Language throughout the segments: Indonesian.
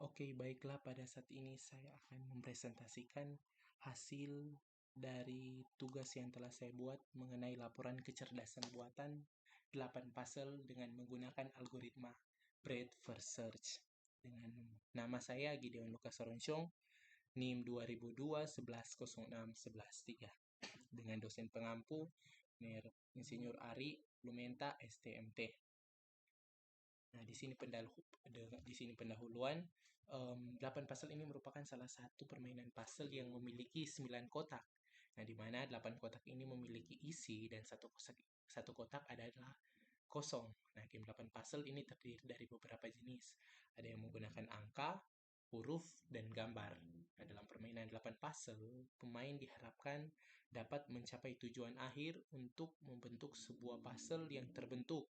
Oke, baiklah, pada saat ini saya akan mempresentasikan hasil dari tugas yang telah saya buat mengenai laporan kecerdasan buatan 8 puzzle dengan menggunakan algoritma Breadth First Search. Dengan nama saya Gideon Lucas Soronsyong, NIM 2002 1106 113, dengan dosen pengampu Mer Insinyur Ari Lumenta STMT. Nah, di sini pendahuluan. 8 puzzle ini merupakan salah satu permainan puzzle yang memiliki 9 kotak. Nah, di mana 8 kotak ini memiliki isi dan satu kotak adalah kosong. Nah, game 8 puzzle ini terdiri dari beberapa jenis. Ada yang menggunakan angka, huruf, dan gambar. Nah, dalam permainan 8 puzzle, pemain diharapkan dapat mencapai tujuan akhir untuk membentuk sebuah puzzle yang terbentuk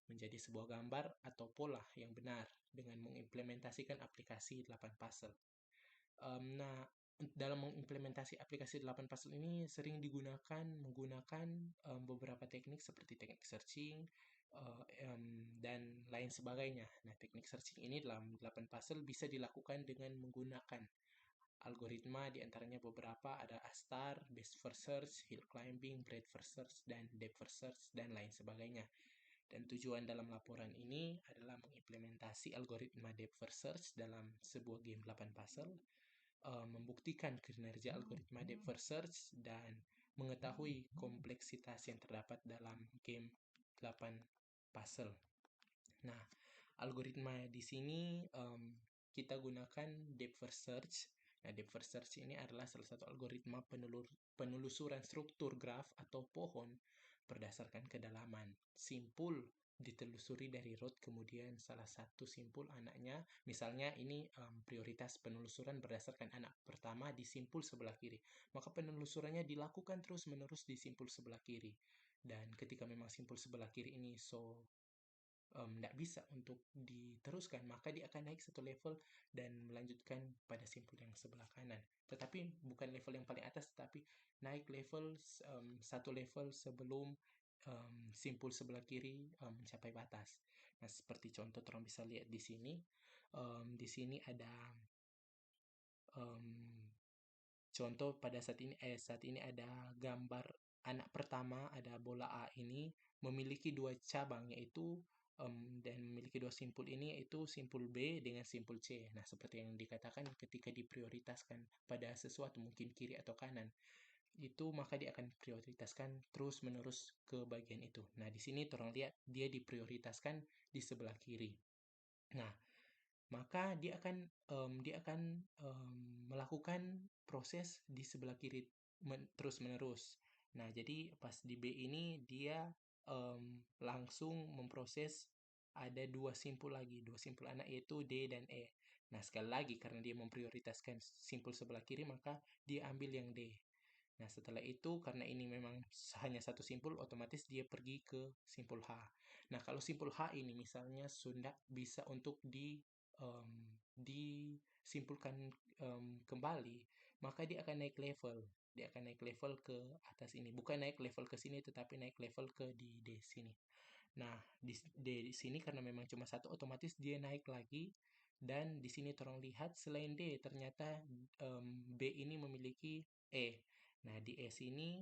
menjadi sebuah gambar atau pola yang benar dengan mengimplementasikan aplikasi 8 puzzle. Nah, dalam mengimplementasi aplikasi 8 puzzle ini sering menggunakan beberapa teknik seperti teknik searching dan lain sebagainya. Nah, teknik searching ini dalam 8 puzzle bisa dilakukan dengan menggunakan algoritma, diantaranya beberapa ada ASTAR, Best First Search, Hill Climbing, Breadth First Search, dan Depth First Search, dan lain sebagainya. Dan tujuan dalam laporan ini adalah mengimplementasi algoritma Depth First Search dalam sebuah game 8 puzzle, membuktikan kinerja algoritma Depth First Search, dan mengetahui kompleksitas yang terdapat dalam game 8 puzzle. Nah, algoritma di sini kita gunakan Depth First Search. Nah, Depth First Search ini adalah salah satu algoritma penelusuran struktur graf atau pohon berdasarkan kedalaman. Simpul ditelusuri dari root, kemudian salah satu simpul anaknya. Misalnya ini prioritas penelusuran berdasarkan anak pertama di simpul sebelah kiri. Maka penelusurannya dilakukan terus-menerus di simpul sebelah kiri. Dan ketika memang simpul sebelah kiri ini tidak bisa untuk diteruskan, maka dia akan naik satu level dan melanjutkan pada simpul yang sebelah kanan. Tetapi bukan level yang paling atas, tetapi naik level satu level sebelum simpul sebelah kiri mencapai batas. Nah, seperti contoh orang bisa lihat di sini. Di sini ada contoh pada saat ini ada gambar anak pertama, ada bola A ini memiliki dua cabang, yaitu dan memiliki dua simpul ini, yaitu simpul B dengan simpul C. Nah, seperti yang dikatakan, ketika diprioritaskan pada sesuatu, mungkin kiri atau kanan, itu maka dia akan prioritaskan terus-menerus ke bagian itu. Nah, di sini orang lihat dia diprioritaskan di sebelah kiri. Nah, maka dia akan melakukan proses di sebelah kiri terus-menerus. Nah, jadi pas di B ini dia langsung memproses ada dua simpul anak, yaitu D dan E. Nah, sekali lagi karena dia memprioritaskan simpul sebelah kiri, maka dia ambil yang D. Nah, setelah itu karena ini memang hanya satu simpul, otomatis dia pergi ke simpul H. Nah, kalau simpul H ini misalnya sudah bisa untuk disimpulkan kembali, maka dia akan naik level. Dia akan naik level ke atas ini. Bukan naik level ke sini, tetapi naik level ke di sini. Nah, di sini karena memang cuma satu, otomatis dia naik lagi. Dan di sini tolong lihat, selain D, ternyata B ini memiliki E. Nah, di E sini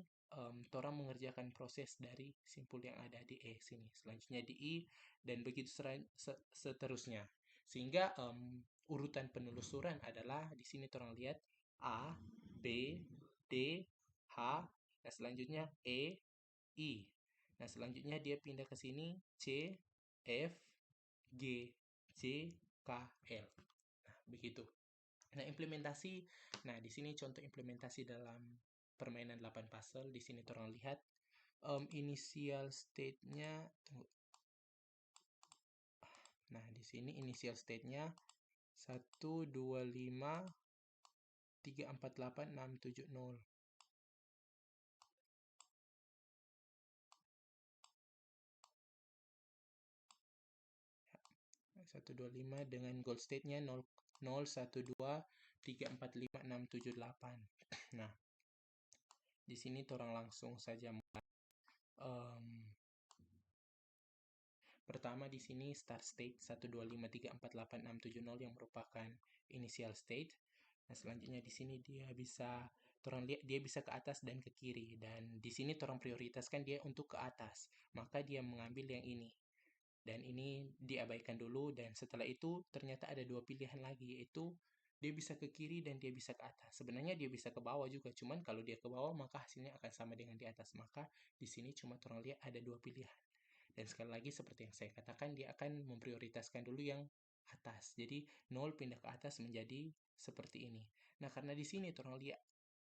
orang mengerjakan proses dari simpul yang ada di E sini. Selanjutnya di I, dan begitu seterusnya. Sehingga urutan penelusuran adalah di sini orang lihat A, B, D, H, dan selanjutnya E, I. Nah, selanjutnya dia pindah ke sini C, F, G, J, K, L. Nah, begitu. Nah, Nah, di sini contoh implementasi dalam permainan 8 puzzle. Di sini orang lihat initial state-nya. Nah, di sini initial state-nya 1, 2, 5, 3, 4, 8, 6, 7, 0. 1, 2, 5 dengan goal state-nya 0, 0, 1, 2, 3, 4, 5, 6, 7, 8. Nah, di sini orang langsung saja Pertama di sini start state 125348670 yang merupakan initial state. Nah, selanjutnya di sini dia bisa torang lihat dia bisa ke atas dan ke kiri, dan di sini torang prioritaskan dia untuk ke atas. Maka dia mengambil yang ini. Dan ini diabaikan dulu, dan setelah itu ternyata ada dua pilihan lagi, yaitu dia bisa ke kiri dan dia bisa ke atas. Sebenarnya dia bisa ke bawah juga, cuman kalau dia ke bawah maka hasilnya akan sama dengan di atas. Maka di sini cuma torang lihat ada dua pilihan. Dan sekali lagi seperti yang saya katakan, dia akan memprioritaskan dulu yang atas. Jadi 0 pindah ke atas menjadi seperti ini. Nah, karena di sini orang lihat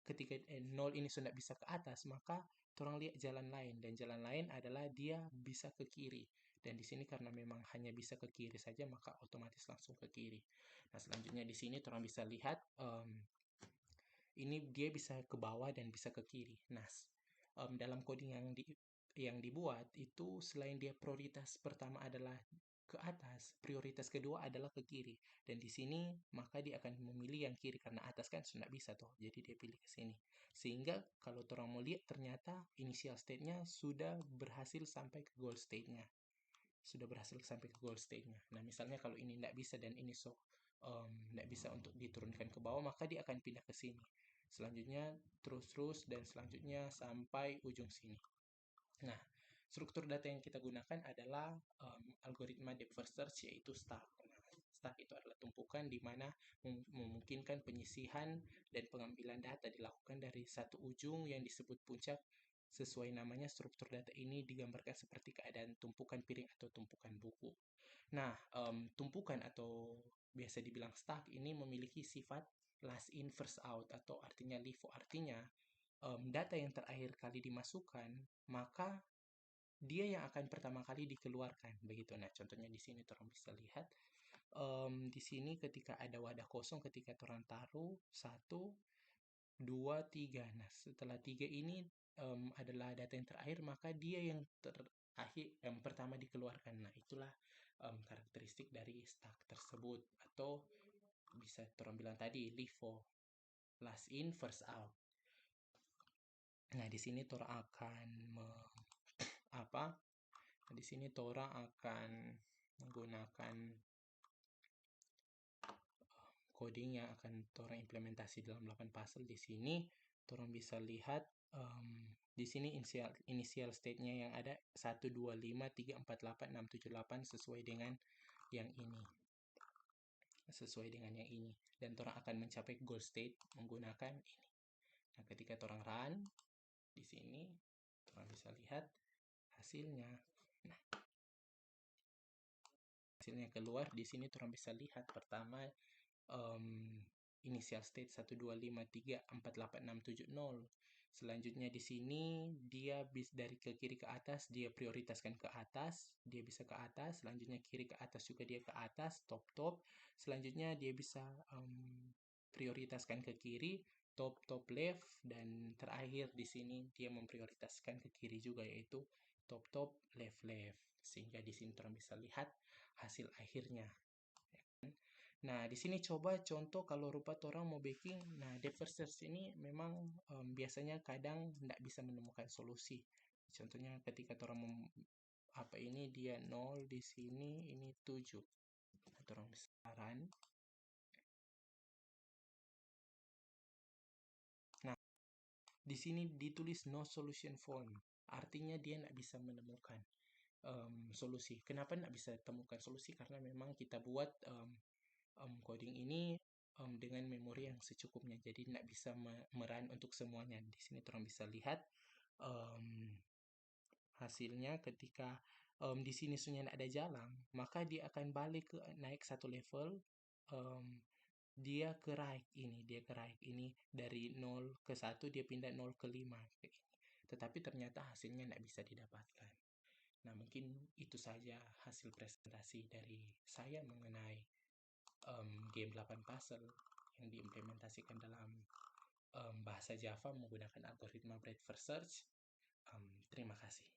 ketika 0 ini sudah bisa ke atas, maka orang lihat jalan lain, dan jalan lain adalah dia bisa ke kiri. Dan di sini karena memang hanya bisa ke kiri saja, maka otomatis langsung ke kiri. Nah, selanjutnya di sini orang bisa lihat ini dia bisa ke bawah dan bisa ke kiri. Nah, dalam coding yang dibuat itu selain dia prioritas pertama adalah ke atas, prioritas kedua adalah ke kiri. Dan di sini maka dia akan memilih yang kiri karena atas kan sudah bisa tuh. Jadi dia pilih ke sini. Sehingga kalau orang mau lihat ternyata initial state-nya sudah berhasil sampai ke goal state-nya. Sudah berhasil sampai ke goal state-nya. Nah, misalnya kalau ini tidak bisa dan ini tidak bisa untuk diturunkan ke bawah, maka dia akan pindah ke sini. Selanjutnya terus-terus dan selanjutnya sampai ujung sini. Nah, struktur data yang kita gunakan adalah algoritma depth first search, yaitu stack. Nah, stack itu adalah tumpukan di mana memungkinkan penyisihan dan pengambilan data dilakukan dari satu ujung yang disebut puncak. Sesuai namanya, struktur data ini digambarkan seperti keadaan tumpukan piring atau tumpukan buku. Nah, tumpukan atau biasa dibilang stack ini memiliki sifat last in first out, atau artinya LIFO. Artinya data yang terakhir kali dimasukkan, maka dia yang akan pertama kali dikeluarkan begitu. Nah, contohnya di sini orang bisa lihat di sini ketika ada wadah kosong, ketika orang taruh 1, 2, 3. Nah, setelah 3 ini adalah data yang terakhir, maka dia yang terakhir yang pertama dikeluarkan. Nah, itulah karakteristik dari stack tersebut, atau bisa orang bilang tadi LIFO, last in first out. Nah, di sini orang akan di sini orang akan menggunakan coding yang akan orang implementasi dalam 8 puzzle. Di sini orang bisa lihat di sini initial state-nya yang ada 1, 2, 5, 3, 4, 8, 6, 7, 8 sesuai dengan yang ini. Sesuai dengan yang ini. Dan orang akan mencapai goal state menggunakan ini. Nah, ketika orang run di sini, orang bisa lihat hasilnya. Nah, hasilnya keluar di sini orang bisa lihat pertama initial state 1, 2, 5, 3, 4, 8, 6, 7, 0. Selanjutnya di sini dia dari ke kiri ke atas, dia prioritaskan ke atas, dia bisa ke atas. Selanjutnya kiri ke atas juga dia ke atas, top. Selanjutnya dia bisa prioritaskan ke kiri, top left, dan terakhir di sini dia memprioritaskan ke kiri juga, yaitu top left. Sehingga di sini orang bisa lihat hasil akhirnya. Nah, di sini coba contoh kalau rupa orang mau baking. Nah, depth first search ini memang biasanya kadang tidak bisa menemukan solusi. Contohnya ketika orang ini dia 0, di sini ini 7. Nah, orang saran. Nah, di sini ditulis no solution found. Artinya dia tidak bisa menemukan solusi. Kenapa tidak bisa temukan solusi? Karena memang kita buat coding ini dengan memori yang secukupnya, jadi tidak bisa merun untuk semuanya. Di sini orang bisa lihat hasilnya ketika di sini sudah tidak ada jalan, maka dia akan balik ke naik satu level. Dia ke right ini dari 0 ke 1, dia pindah 0 ke 5 kayak ini. Tetapi ternyata hasilnya tidak bisa didapatkan. Nah, mungkin itu saja hasil presentasi dari saya mengenai game 8 puzzle yang diimplementasikan dalam bahasa Java menggunakan algoritma breadth first search. Terima kasih.